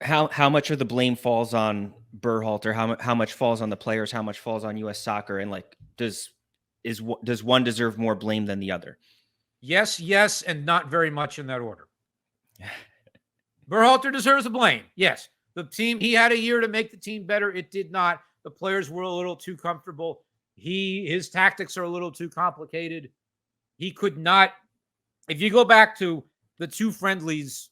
how much of the blame falls on Berhalter? How much falls on the players? How much falls on U.S. Soccer? And like, does one deserve more blame than the other? Yes, and not very much in that order. Berhalter deserves the blame. Yes, the team, he had a year to make the team better. It did not. The players were a little too comfortable. His tactics are a little too complicated. He could not. If you go back to the two friendlies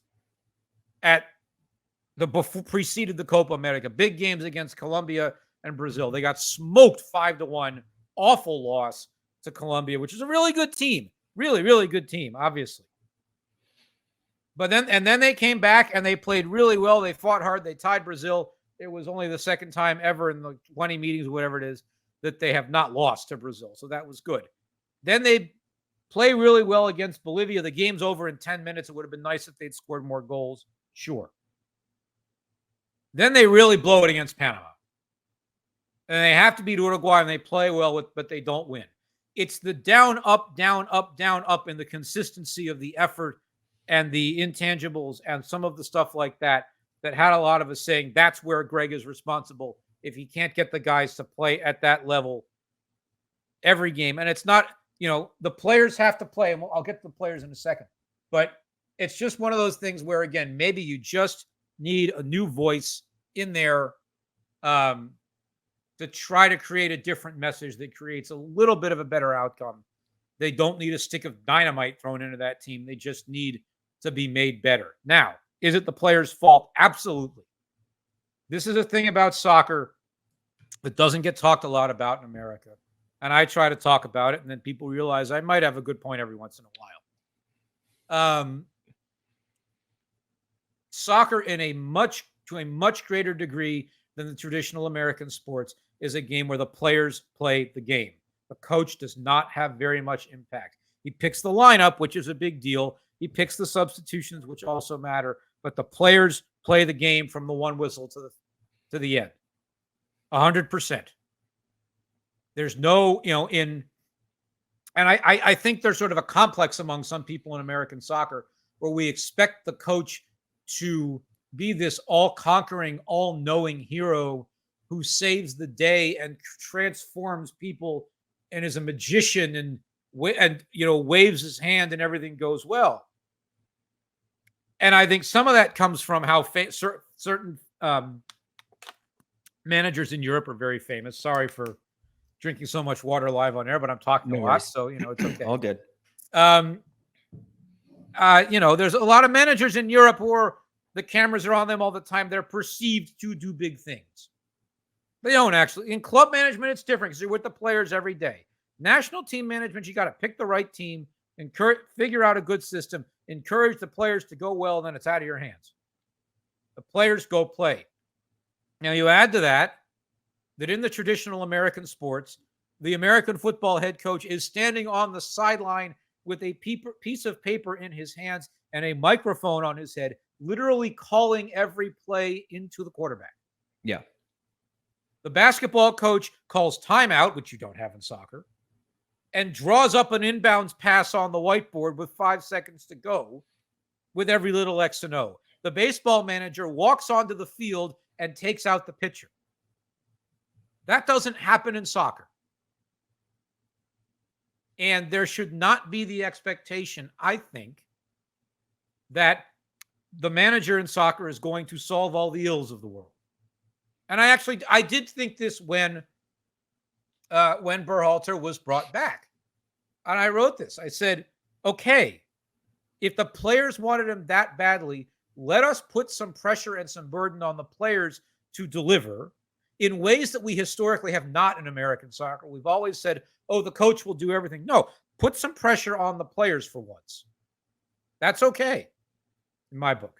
preceded the Copa America, big games against Colombia and Brazil, they got smoked 5-1. Awful loss to Colombia, which is a really good team. Really, really good team, obviously. But then they came back and they played really well. They fought hard. They tied Brazil. It was only the second time ever in the 20 meetings, whatever it is, that they have not lost to Brazil. So that was good. Then they play really well against Bolivia. The game's over in 10 minutes. It would have been nice if they'd scored more goals. Sure. Then they really blow it against Panama. And they have to beat Uruguay, and they play well, but they don't win. It's the down, up, down, up, down, up, and the consistency of the effort and the intangibles and some of the stuff like that had a lot of us saying that's where Gregg is responsible if he can't get the guys to play at that level every game. And it's not, the players have to play, and I'll get to the players in a second. But it's just one of those things where, again, maybe you just need a new voice in there to try to create a different message that creates a little bit of a better outcome. They don't need a stick of dynamite thrown into that team. They just need to be made better. Now, is it the players' fault? Absolutely. This is a thing about soccer that doesn't get talked a lot about in America. And I try to talk about it, and then people realize I might have a good point every once in a while. Soccer, to a much greater degree than the traditional American sports, is a game where the players play the game. The coach does not have very much impact. He picks the lineup, which is a big deal. He picks the substitutions, which also matter. But the players play the game from the one whistle to the end. 100%. There's no, and I think there's sort of a complex among some people in American soccer where we expect the coach to be this all-conquering, all-knowing hero who saves the day and transforms people and is a magician and waves his hand and everything goes well. And I think some of that comes from how certain managers in Europe are very famous. Sorry for drinking so much water live on air, but I'm talking a lot, so it's okay. All good. There's a lot of managers in Europe who the cameras are on them all the time. They're perceived to do big things. They don't actually. In club management, it's different because you're with the players every day. National team management, you got to pick the right team, figure out a good system, encourage the players to go well, then it's out of your hands. The players go play. Now, you add to that in the traditional American sports, the American football head coach is standing on the sideline with a piece of paper in his hands and a microphone on his head, literally calling every play into the quarterback. Yeah. The basketball coach calls timeout, which you don't have in soccer, and draws up an inbounds pass on the whiteboard with 5 seconds to go with every little X and O. The baseball manager walks onto the field and takes out the pitcher. That doesn't happen in soccer. And there should not be the expectation, I think, that the manager in soccer is going to solve all the ills of the world. And I did think this when Berhalter was brought back. And I wrote this. I said, okay, if the players wanted him that badly, let us put some pressure and some burden on the players to deliver in ways that we historically have not in American soccer. We've always said, oh, the coach will do everything. No, put some pressure on the players for once. That's okay, in my book.